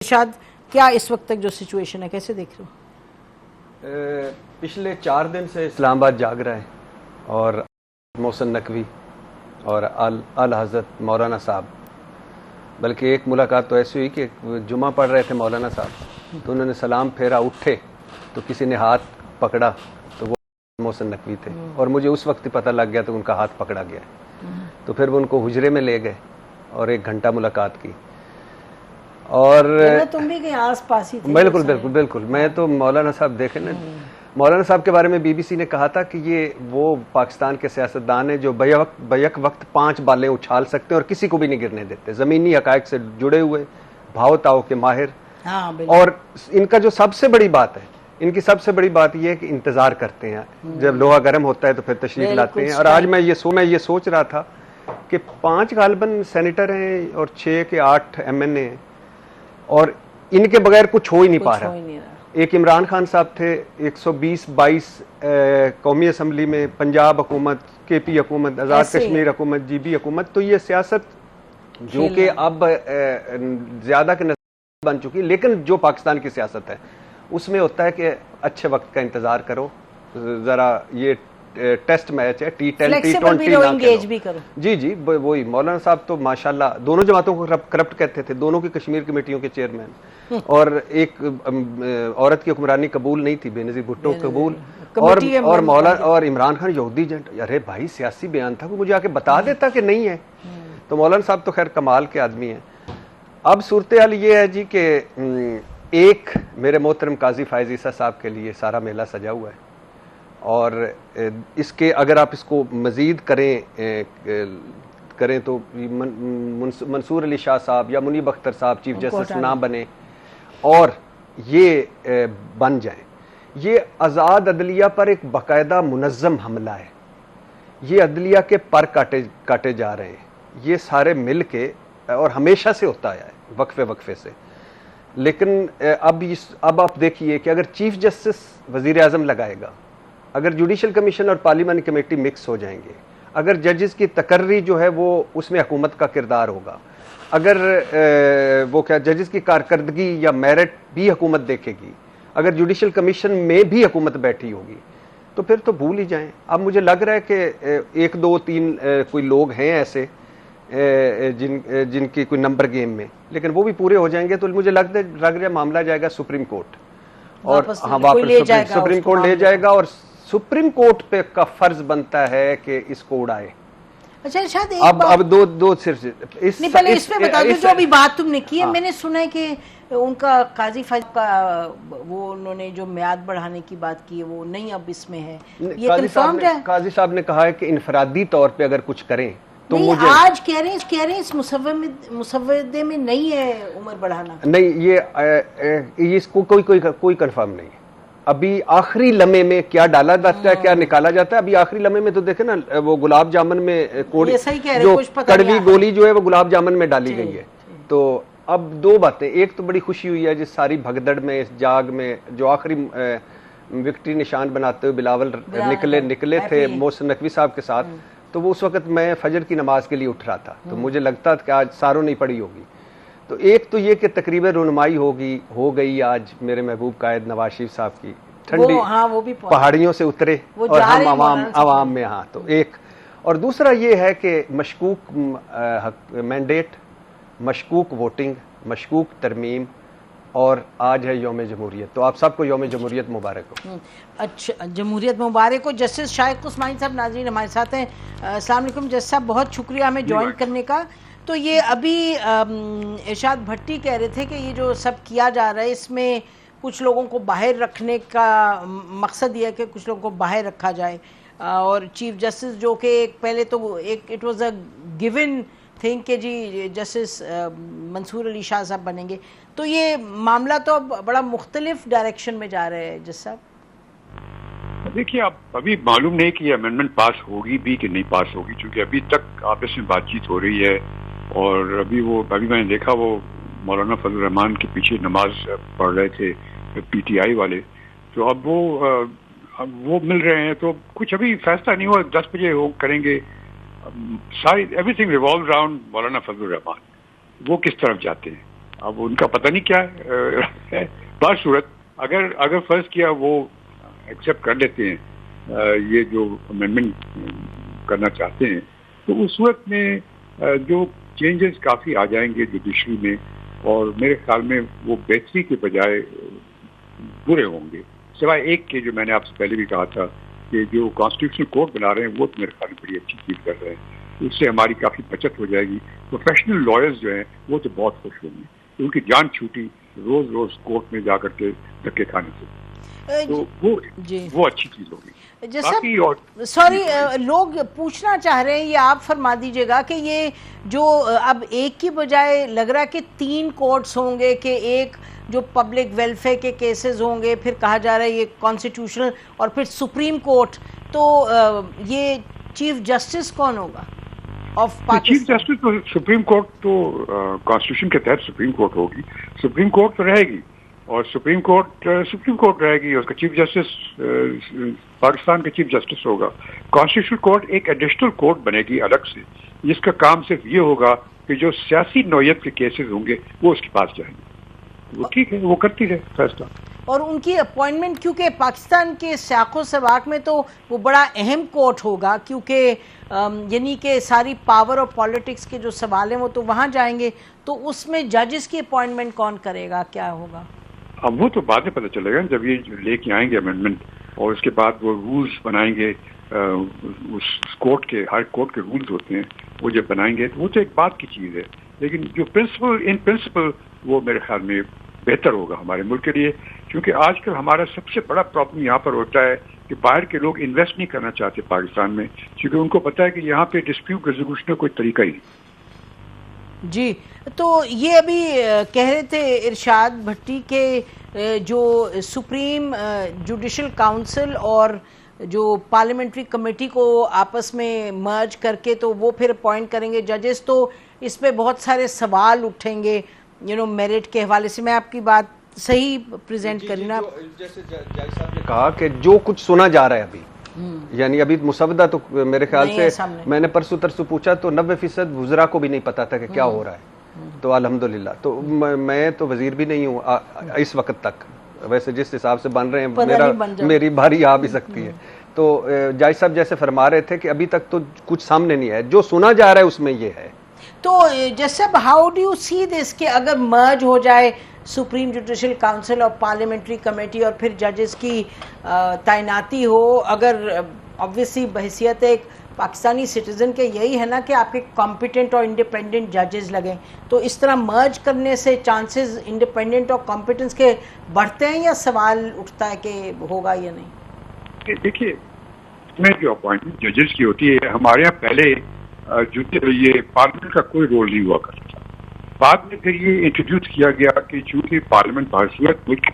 ارشاد کیا اس وقت تک جو سچویشن ہے کیسے دیکھ رہے ہو؟ پچھلے 4 دن سے اسلام آباد جاگ رہا ہے اور محسن نقوی اور اعلی حضرت مولانا صاحب، بلکہ ایک ملاقات تو ایسی ہوئی کہ جمعہ پڑھ رہے تھے مولانا صاحب تو انہوں نے سلام پھیرا، اٹھے تو کسی نے ہاتھ پکڑا تو وہ محسن نقوی تھے اور مجھے اس وقت ہی پتہ لگ گیا تو ان کا ہاتھ پکڑا گیا تو پھر وہ ان کو حجرے میں لے گئے اور 1 گھنٹہ ملاقات کی اور تم بھی کہیں آس پاس ہی تھے؟ بالکل میں تو مولانا صاحب دیکھیں نا، مولانا صاحب کے بارے میں بی بی سی نے کہا تھا کہ یہ وہ پاکستان کے سیاستدان ہیں جو بیک وقت 5 بالیں اچھال سکتے ہیں اور کسی کو بھی نہیں گرنے دیتے، زمینی حقائق سے جڑے ہوئے، بھاؤ تاؤ کے ماہر، اور ان کا جو سب سے بڑی بات ہے، ان کی سب سے بڑی بات یہ ہے کہ انتظار کرتے ہیں، جب لوہا گرم ہوتا ہے تو پھر تشریف لاتے ہیں۔ اور آج میں یہ سوچ رہا تھا کہ 5 غالباً سینیٹر ہیں اور 6 کے 8 ایم این اے ہیں اور ان کے بغیر کچھ ہو ہی نہیں پا رہا۔ ایک عمران خان صاحب تھے 120-22 قومی اسمبلی میں، پنجاب حکومت، کے پی حکومت، آزاد کشمیر حکومت، جی بی حکومت، تو یہ سیاست جو کہ اب زیادہ کے نظر بن چکی، لیکن جو پاکستان کی سیاست ہے اس میں ہوتا ہے کہ اچھے وقت کا انتظار کرو، ذرا یہ ٹیسٹ میچ ہے، T10 T20 بھی کرو۔ جی وہی مولانا صاحب تو ماشاءاللہ دونوں جماعتوں کو کرپٹ کہتے تھے، دونوں کی کشمیر کمیٹیوں کے چیئرمین، اور ایک عورت کی حکمرانی قبول نہیں تھی، بے نظیر بھٹو قبول، اور عمران خان یہودی ایجنٹ۔ ارے بھائی سیاسی بیان تھا، وہ مجھے آ کے بتا دیتا کہ نہیں ہے۔ تو مولانا صاحب تو خیر کمال کے آدمی ہیں۔ اب صورتحال یہ ہے جی کہ ایک میرے محترم قاضی فائز عیسیٰ صاحب کے لیے سارا میلہ سجا ہوا ہے، اور اس کے اگر آپ اس کو مزید کریں تو منصور علی شاہ صاحب یا منیب اختر صاحب چیف جسٹس نہ بنے اور یہ بن جائیں، یہ آزاد عدلیہ پر ایک باقاعدہ منظم حملہ ہے۔ یہ عدلیہ کے پر کاٹے جا رہے ہیں، یہ سارے مل کے، اور ہمیشہ سے ہوتا آیا ہے وقفے سے، لیکن اب آپ دیکھیے کہ اگر چیف جسٹس وزیر اعظم لگائے گا، اگر جوڈیشل کمیشن اور پارلیمانی کمیٹی مکس ہو جائیں گے، اگر ججز کی تقرری جو ہے وہ اس میں حکومت کا کردار ہوگا، اگر وہ کیا ججز کی کارکردگی یا میرٹ بھی حکومت دیکھے گی، اگر جوڈیشل کمیشن میں بھی حکومت بیٹھی ہوگی، تو پھر تو بھول ہی جائیں۔ اب مجھے لگ رہا ہے کہ 1 2 3 کوئی لوگ ہیں ایسے جن کی کوئی نمبر گیم میں، لیکن وہ بھی پورے ہو جائیں گے تو مجھے لگ رہا ہے معاملہ جائے گا سپریم کورٹ، اور واپس سپریم کورٹ لے جائے گا، اور سپریم کورٹ پہ کا فرض بنتا ہے کہ اس کو اڑائے۔ اچھا ارشاد، اب دو صرف پہلے اس میں بتا دو جو ابھی بات تم نے کی ہے، میں نے سنا ہے کہ ان کا قاضی فائز کا وہ انہوں نے جو میعاد بڑھانے کی بات کی ہے وہ نہیں اب اس میں ہے، یہ کنفرمڈ ہے؟ قاضی صاحب نے کہا ہے کہ انفرادی طور پہ اگر کچھ کریں تو مجھے آج کہہ رہے ہیں اس مسودے میں نہیں ہے عمر بڑھانا۔ نہیں، یہ اس کو کوئی کنفرم نہیں ہے۔ ابھی آخری لمحے میں کیا ڈالا جاتا ہے، کیا نکالا جاتا ہے، ابھی آخری لمحے میں تو دیکھیں نا، وہ گلاب جامن میں جو کڑوی گولی جو ہے وہ گلاب جامن میں ڈالی گئی ہے۔ تو اب 2 باتیں، ایک تو بڑی خوشی ہوئی ہے جس ساری بھگدڑ میں، اس جاگ میں، جو آخری وکٹری نشان بناتے ہوئے بلاول نکلے تھے محسن نقوی صاحب کے ساتھ، تو وہ اس وقت میں فجر کی نماز کے لیے اٹھ رہا تھا، تو مجھے لگتا تھا کہ آج ساروں نہیں پڑی ہوگی۔ تو ایک تو یہ کہ تقریب رونمائی ہو گئی آج میرے محبوب قائد نواز شریف صاحب کی، ٹھنڈی پہاڑیوں سے اترے اور ہم عوام میں، ہاں تو ایک، اور دوسرا یہ ہے کہ مشکوک مینڈیٹ، مشکوک ووٹنگ، مشکوک ترمیم، اور آج ہے یوم جمہوریت، تو آپ سب کو یوم جمہوریت مبارک ہو۔ اچھا، جمہوریت مبارک ہو۔ جسٹس شائق عثمانی صاحب ناظرین ہمارے ساتھ ہیں۔ السلام علیکم جسٹس صاحب، بہت شکریہ ہمیں جوائن کرنے کا۔ تو یہ ابھی ارشاد بھٹی کہہ رہے تھے کہ یہ جو سب کیا جا رہا ہے اس میں کچھ لوگوں کو باہر رکھنے کا مقصد یہ ہے کہ کچھ لوگوں کو باہر رکھا جائے، اور چیف جسٹس جو کہ پہلے تو ایک it was a given thing کہ جی جسٹس منصور علی شاہ صاحب بنیں گے، تو یہ معاملہ تو بڑا مختلف ڈائریکشن میں جا رہے ہیں جس صاحب۔ دیکھیے، اب ابھی معلوم نہیں کہ یہ امینڈمنٹ پاس ہوگی بھی کہ نہیں پاس ہوگی، چونکہ ابھی تک آپس میں بات چیت ہو رہی ہے، اور ابھی میں نے دیکھا وہ مولانا فضل الرحمان کے پیچھے نماز پڑھ رہے تھے پی ٹی آئی والے، تو اب وہ مل رہے ہیں، تو کچھ ابھی فیصلہ نہیں ہوا، 10 بجے کریں گے۔ ساری ایوری تھنگ ریوالو اراؤنڈ مولانا فضل الرحمان، وہ کس طرف جاتے ہیں۔ اب ان کا پتہ نہیں کیا ہے. بات صورت اگر فرض کیا وہ ایکسیپٹ کر لیتے ہیں یہ جو امینڈمنٹ کرنا چاہتے ہیں, تو اس صورت میں جو چینجز کافی آ جائیں گے جوڈیشری میں, اور میرے خیال میں وہ بہتری کے بجائے برے ہوں گے, سوائے ایک کے جو میں نے آپ سے پہلے بھی کہا تھا کہ جو کانسٹیٹیوشنل کورٹ بنا رہے ہیں وہ تو میرے خیال میں بڑی اچھی چیز کر رہے ہیں, اس سے ہماری کافی بچت ہو جائے گی. پروفیشنل لائرز جو ہیں وہ تو بہت خوش ہوں گے, ان کی جان چھوٹی روز کورٹ میں جا کر کے دھکے کھانے سے, تو وہ اچھی چیز ہوگی. سوری, لوگ پوچھنا چاہ رہے ہیں, یہ آپ فرما دیجئے گا کہ یہ جو اب ایک کی بجائے لگ رہا ہے کہ 3 کورٹس ہوں گے, کہ ایک جو پبلک ویلفیئر کے کیسز ہوں گے, پھر کہا جا رہا ہے یہ کانسٹیٹیوشنل, اور پھر سپریم کورٹ, تو یہ چیف جسٹس کون ہوگا آف پاکستان؟ چیف جسٹس تو سپریم کورٹ تو کانسٹیٹیوشن کے تحت سپریم کورٹ ہوگی, سپریم کورٹ تو رہے گی, اور سپریم کورٹ رہے گی, اس کا چیف جسٹس پاکستان کا چیف جسٹس ہوگا. کانسٹیٹیوشنل کورٹ ایک ایڈیشنل کورٹ بنے گی الگ سے, جس کا کام صرف یہ ہوگا کہ جو سیاسی نوعیت کے کیسز ہوں گے وہ اس کے پاس جائیں گے. وہ ٹھیک ہے, وہ کرتی رہے فیصلہ. اور ان کی اپوائنٹمنٹ کیونکہ پاکستان کے سیاق و سباق میں تو وہ بڑا اہم کورٹ ہوگا, کیونکہ یعنی کہ ساری پاور اور پالیٹکس کے جو سوال ہیں وہ تو وہاں جائیں گے, تو اس میں ججز کی اپوائنٹمنٹ کون کرے گا, کیا ہوگا؟ اب وہ تو بعد میں پتہ چلے گا جب یہ لے کے آئیں گے امینڈمنٹ, اور اس کے بعد وہ رولز بنائیں گے, اس کورٹ کے ہر کورٹ کے رولز ہوتے ہیں, وہ جب بنائیں گے تو وہ تو ایک بات کی چیز ہے, لیکن جو پرنسپل وہ میرے خیال میں بہتر ہوگا ہمارے ملک کے لیے. کیونکہ آج کل ہمارا سب سے بڑا پرابلم یہاں پر ہوتا ہے کہ باہر کے لوگ انویسٹ نہیں کرنا چاہتے پاکستان میں, کیونکہ ان کو پتہ ہے کہ یہاں پہ ڈسپیوٹ ریزولوشن کا کوئی طریقہ ہی نہیں. جی, تو یہ ابھی کہہ رہے تھے ارشاد بھٹی کے جو سپریم جوڈیشل کاؤنسل اور جو پارلیمنٹری کمیٹی کو آپس میں مرج کر کے تو وہ پھر اپوائنٹ کریں گے ججز, تو اس پہ بہت سارے سوال اٹھیں گے میرٹ کے حوالے سے. میں آپ کی بات صحیح پریزنٹ کری نا؟ جیسے جج صاحب نے کہا کہ جو کچھ سنا جا رہا ہے ابھی, یعنی ابھی مسودہ تو میرے خیال سے میں نے پرسوں ترسوں پوچھا تو 90% وزراء کو بھی نہیں پتا تھا کہ کیا ہو رہا ہے, تو الحمدللہ. تو میں تو وزیر بھی نہیں ہوں اس وقت تک, ویسے جس حساب سے بن رہے ہیں میری باری آ بھی سکتی ہے. تو جج صاحب جیسے فرما رہے تھے کہ ابھی تک تو کچھ سامنے نہیں ہے, جو سنا جا رہا ہے اس میں یہ ہے. تو جیسے ہاؤ ڈو یو سی دس کہ اگر مرج ہو جائے سپریم جوڈیشل کاؤنسل اور پارلیمنٹری کمیٹی اور پھر ججز کی تعیناتی ہو, اگر obviously بحیثیت ایک پاکستانی سٹیزن کے یہی ہے نا کہ آپ کے کمپیٹنٹ اور انڈیپینڈنٹ ججز لگیں, تو اس طرح مرج کرنے سے چانسز انڈیپینڈنٹ اور کمپیٹنس کے بڑھتے ہیں, یا سوال اٹھتا ہے کہ ہوگا یا نہیں؟ دیکھیے, میں جو اپوائنٹمنٹ ججز کی ہوتی ہے, ہمارے یہاں پہلے یہ پارلیمنٹ کا کوئی رول نہیں ہوا کرتا تھا. بعد میں پھر یہ انٹروڈیوس کیا گیا کہ چونکہ پارلیمنٹ بہرصورت ملک